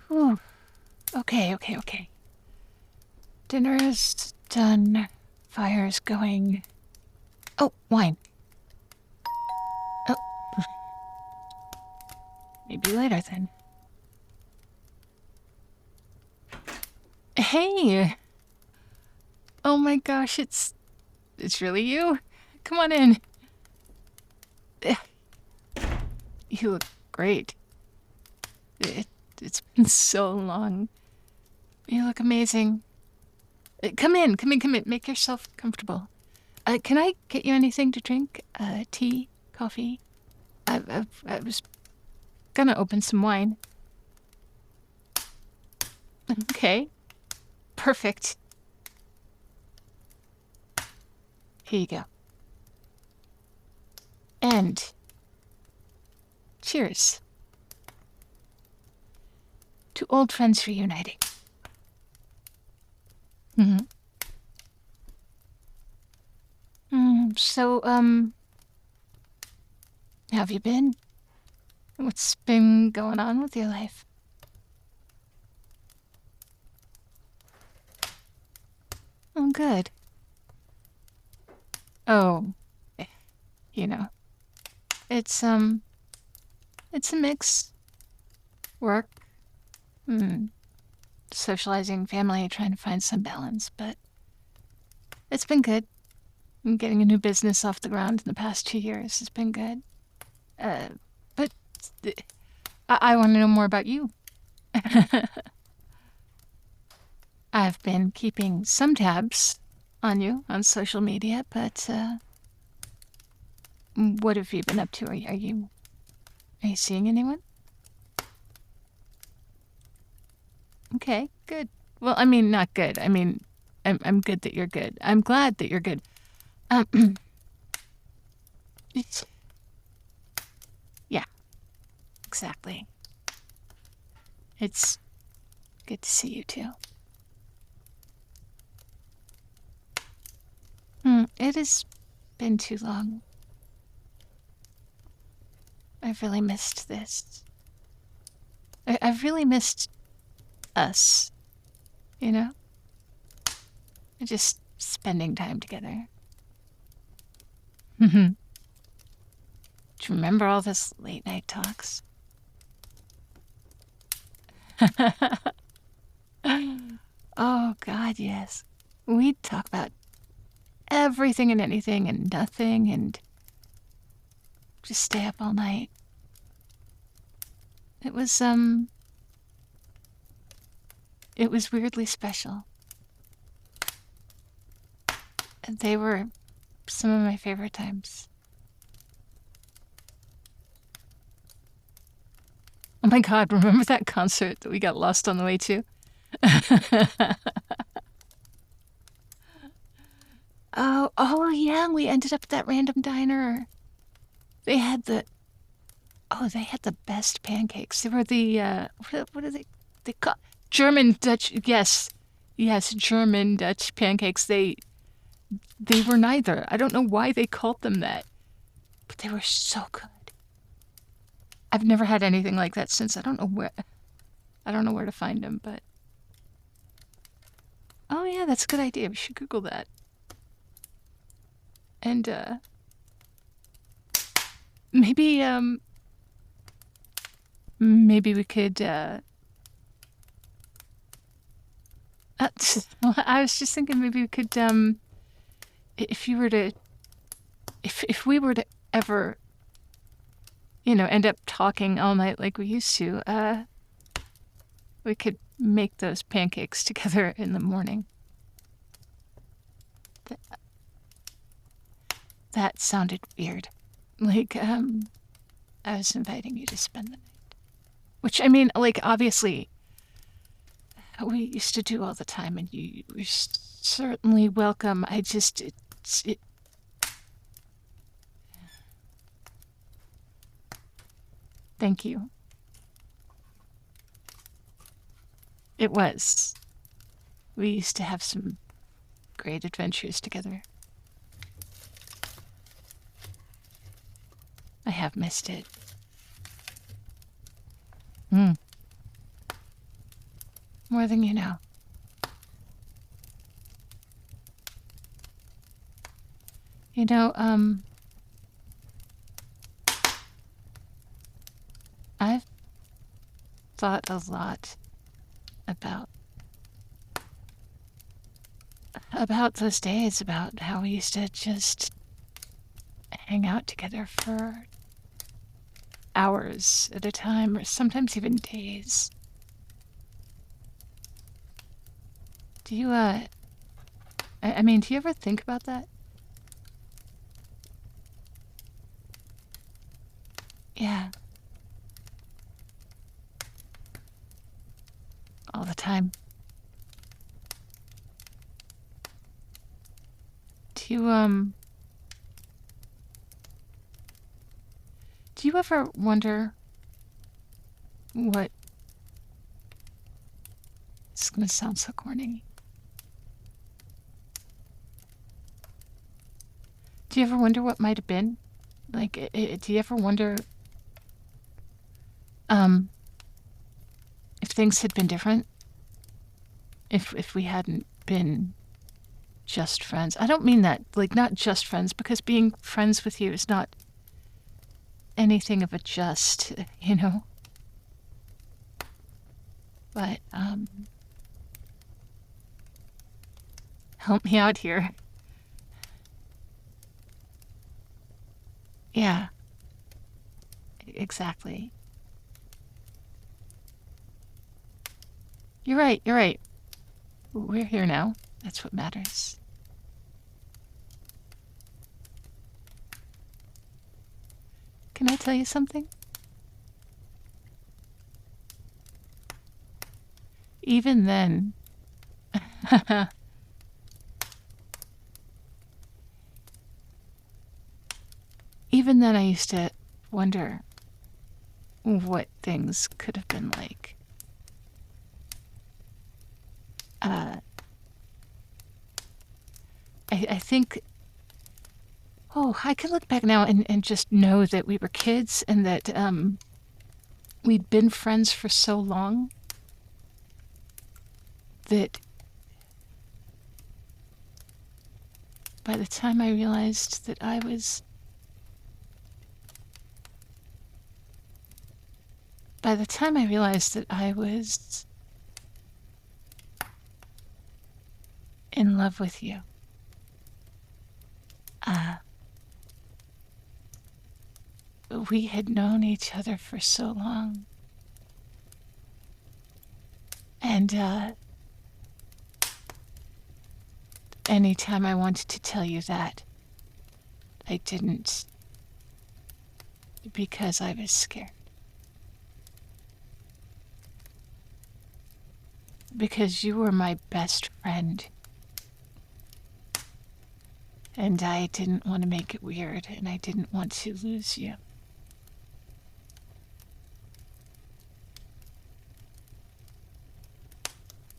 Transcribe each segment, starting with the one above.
Whew. Okay. Dinner is done. Fire's going. Oh, wine. Oh. Maybe later then. Hey! Oh my gosh, it's really you? Come on in. You look great. It's been so long. You look amazing. Come in. Make yourself comfortable. Can I get you anything to drink? Tea? Coffee? I was gonna open some wine. Okay. Perfect. Here you go. And cheers to old friends reuniting. Mm-hmm. So, how have you been? What's been going on with your life? Oh, good. Oh, eh, you know, it's, it's a mix. Work, socializing, family, trying to find some balance, but it's been good. Getting a new business off the ground in the past 2 years has been good. But I want to know more about you. I've been keeping some tabs on you on social media, but what have you been up to? Are you seeing anyone? Okay, good. Well, I mean, not good. I mean, I'm good that you're good. I'm glad that you're good. It's, yeah, exactly. It's good to see you too. It has been too long. I've really missed this. I've really missed us, you know? Just spending time together. Do you remember all this late night talks? Oh, God, yes. We'd talk about everything and anything and nothing and just stay up all night. It was weirdly special. They were some of my favorite times. Oh my God, remember that concert that we got lost on the way to? Oh yeah, we ended up at that random diner. They had the best pancakes. They were the what are they call German Dutch? Yes, German Dutch pancakes. They were neither. I don't know why they called them that, but they were so good. I've never had anything like that since. I don't know where to find them, but oh yeah, that's a good idea. We should Google that. And maybe maybe we could I was just thinking maybe we could if you were to if we were to ever end up talking all night like we used to, we could make those pancakes together in the morning. That sounded weird. Like, I was inviting you to spend the night. Which, I mean, like, obviously, we used to do all the time, and you were certainly welcome. I just, it. Thank you. It was. We used to have some great adventures together. I have missed it. more than you know. You know, I've thought a lot about those days, about how we used to just hang out together for hours at a time, or sometimes even days. Do you, I mean, do you ever think about that? Yeah. All the time. Do you ever wonder what, it's gonna sound so corny. Do you ever wonder what might have been? Like, do you ever wonder, um, if things had been different? If we hadn't been just friends? I don't mean that, like, not just friends, because being friends with you is not anything of a just, you know? But, help me out here. Yeah, exactly. You're right, you're right. We're here now. That's what matters. Can I tell you something? Even then, even then I used to wonder what things could have been like. I think, oh, I can look back now and just know that we were kids and that we'd been friends for so long that by the time I realized that I was in love with you, we had known each other for so long. And anytime I wanted to tell you that, I didn't, because I was scared. Because you were my best friend. And I didn't want to make it weird, and I didn't want to lose you.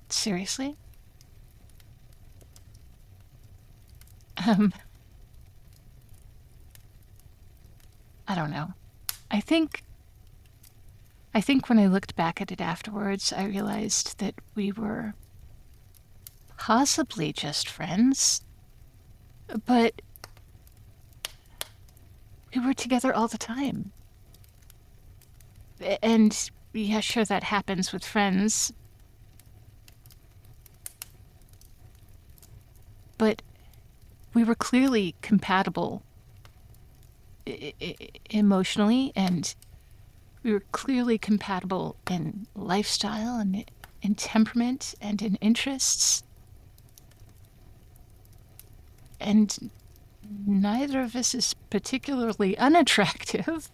Seriously? I don't know. I think when I looked back at it afterwards, I realized that we were possibly just friends, but we were together all the time. And yeah, sure, that happens with friends, but we were clearly compatible emotionally, and we were clearly compatible in lifestyle and in temperament and in interests. And neither of us is particularly unattractive.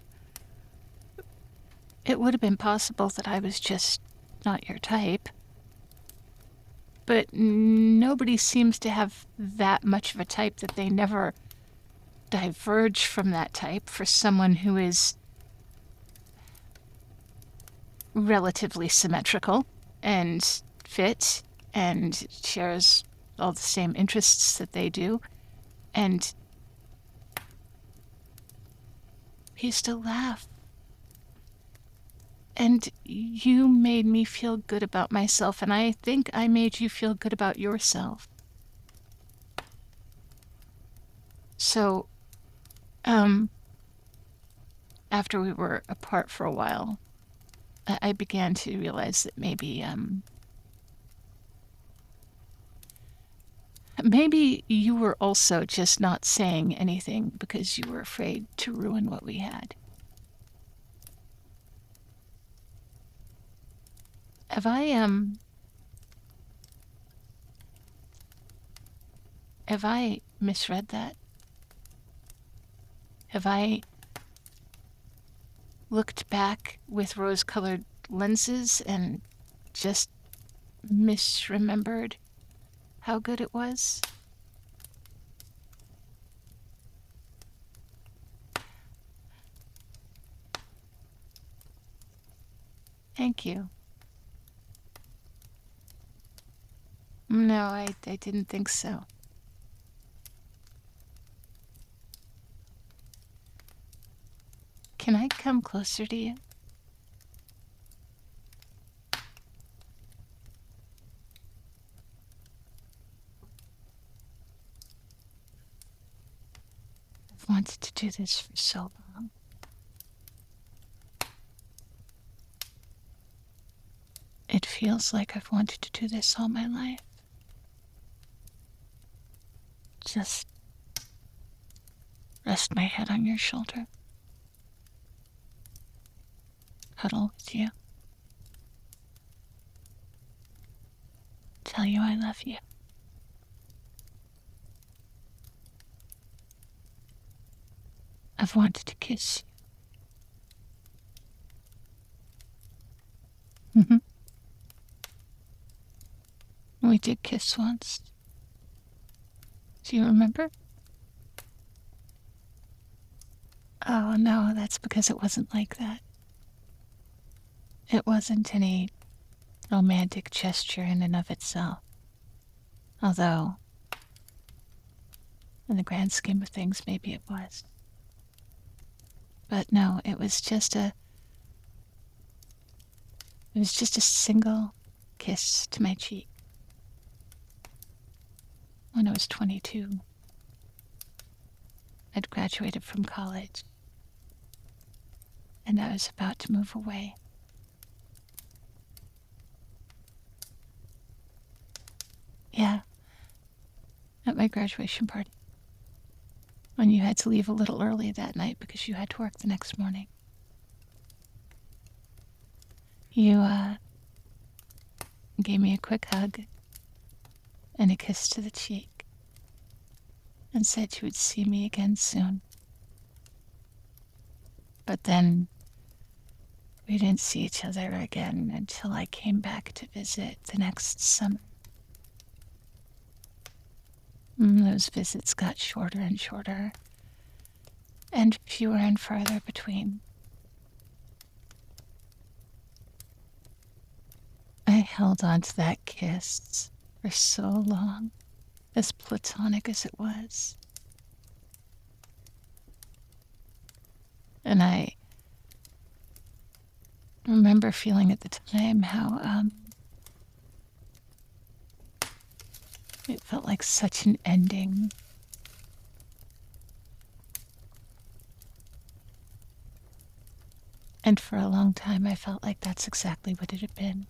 It would have been possible that I was just not your type. But nobody seems to have that much of a type that they never diverge from that type for someone who is relatively symmetrical and fit and shares all the same interests that they do. And he used to laugh. And you made me feel good about myself, and I think I made you feel good about yourself. So, after we were apart for a while, I began to realize that maybe you were also just not saying anything because you were afraid to ruin what we had. Have I misread that? Have I looked back with rose-colored lenses and just misremembered how good it was? Thank you. No, I didn't think so. Can I come closer to you? I've wanted to do this for so long. It feels like I've wanted to do this all my life. Just rest my head on your shoulder. Cuddle with you. Tell you I love you. I've wanted to kiss you. We did kiss once. Do you remember? Oh, no, that's because it wasn't like that. It wasn't any romantic gesture in and of itself. Although, in the grand scheme of things, maybe it was. But no, it was just a single kiss to my cheek. When I was 22, I'd graduated from college, and I was about to move away. Yeah, at my graduation party. When you had to leave a little early that night because you had to work the next morning. You, gave me a quick hug and a kiss to the cheek and said you would see me again soon. But then we didn't see each other again until I came back to visit the next summer. Those visits got shorter and shorter, and fewer and farther between. I held on to that kiss for so long, as platonic as it was. And I remember feeling at the time how, it felt like such an ending. And for a long time, I felt like that's exactly what it had been.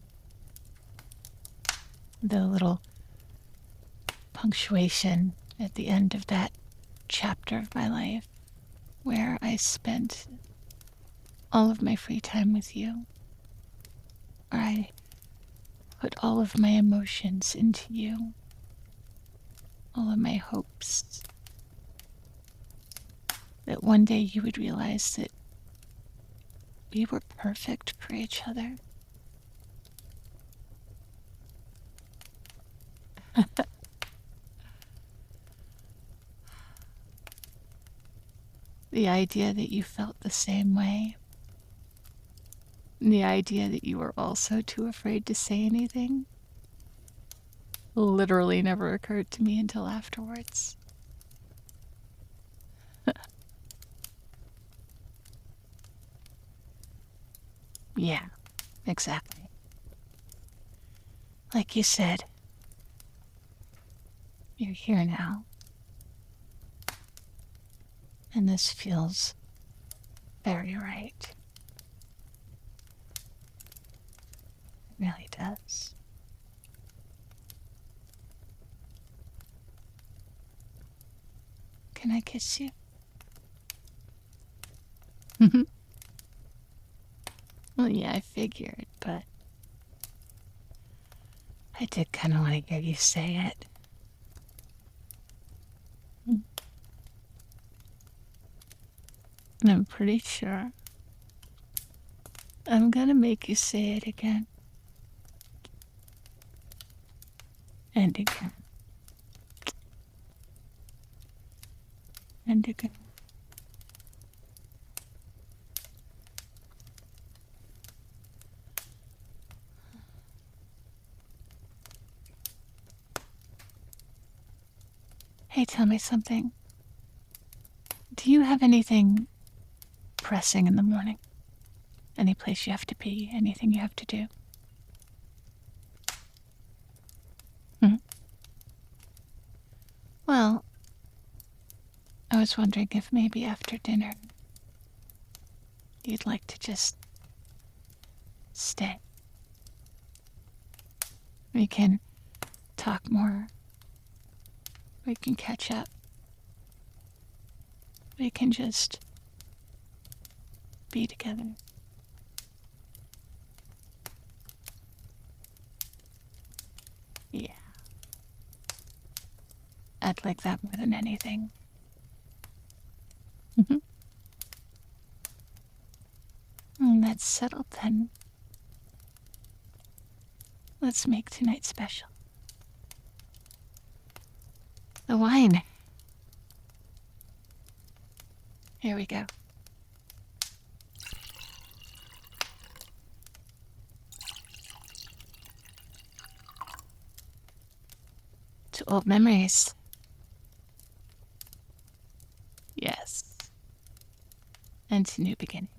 The little punctuation at the end of that chapter of my life where I spent all of my free time with you. Where I put all of my emotions into you. All of my hopes. That one day you would realize that we were perfect for each other. The idea that you felt the same way. And the idea that you were also too afraid to say anything literally never occurred to me until afterwards. Yeah, exactly. Like you said, you're here now, and this feels very right. It really does. Can I kiss you? Well, yeah, I figured, but I did kind of want to hear you say it. And I'm pretty sure I'm gonna make you say it again. And again. And again. Hey, tell me something. Do you have anything pressing in the morning? Any place you have to be? Anything you have to do? Hmm? Well, I was wondering if maybe after dinner you'd like to just stay. We can talk more. We can catch up. We can just be together. Yeah. I'd like that more than anything. That's settled then. Let's make tonight special. The wine. Here we go. To old memories. Yes. And to new beginnings.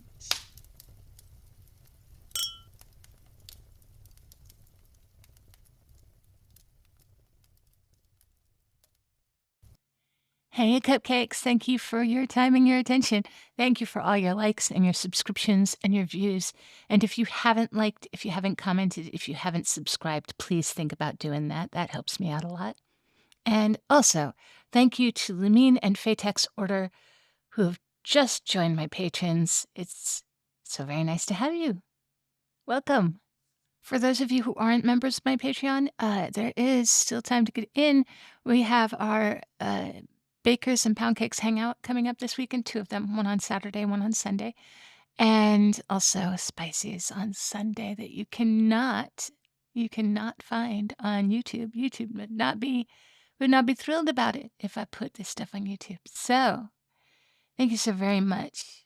Hey, Cupcakes, thank you for your time and your attention. Thank you for all your likes and your subscriptions and your views. And if you haven't liked, if you haven't commented, if you haven't subscribed, please think about doing that. That helps me out a lot. And also, thank you to Lumine and Fatex Order who have just joined my patrons. It's so very nice to have you. Welcome. For those of you who aren't members of my Patreon, there is still time to get in. We have our Bakers and Pound Cakes hangout coming up this weekend, 2 of them, one on Saturday, one on Sunday. And also Spices on Sunday that you cannot find on YouTube. YouTube would not be thrilled about it if I put this stuff on YouTube. So, thank you so very much.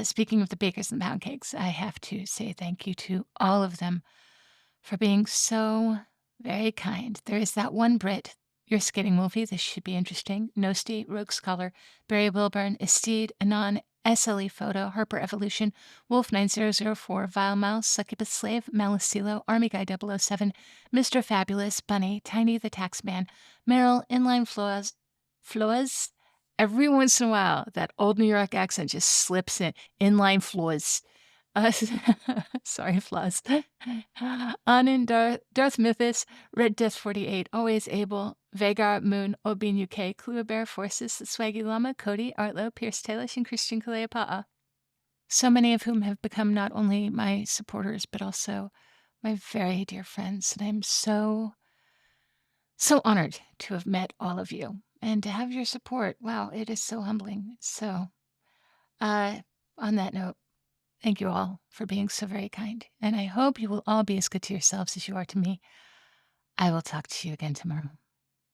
Speaking of the Bakers and Pound Cakes, I have to say thank you to all of them for being so very kind. There is that one Brit, You're Skating Wolfie, this should be interesting, Nosti, Rogue Scholar, Barry Wilburn, Esteed, Anon, SLE Photo, Harper Evolution, Wolf9004, Vile Mouse, Succubus Slave, Malicilo, Army Guy 007, Mr. Fabulous, Bunny, Tiny the Taxman, Meryl, Inline Floas. Every once in a while, that old New York accent just slips in. Inline floors. Sorry, flaws. Anin, Darth Mythos, Red Death 48, Always Able, Vagar, Moon, Obin UK, Clua Bear Forces, Swaggy Llama, Cody, Artlo, Pierce Tailish, and Christian Kaleapa'a. So many of whom have become not only my supporters, but also my very dear friends. And I'm so honored to have met all of you and to have your support. Wow, it is so humbling. So, on that note, thank you all for being so very kind, and I hope you will all be as good to yourselves as you are to me. I will talk to you again tomorrow.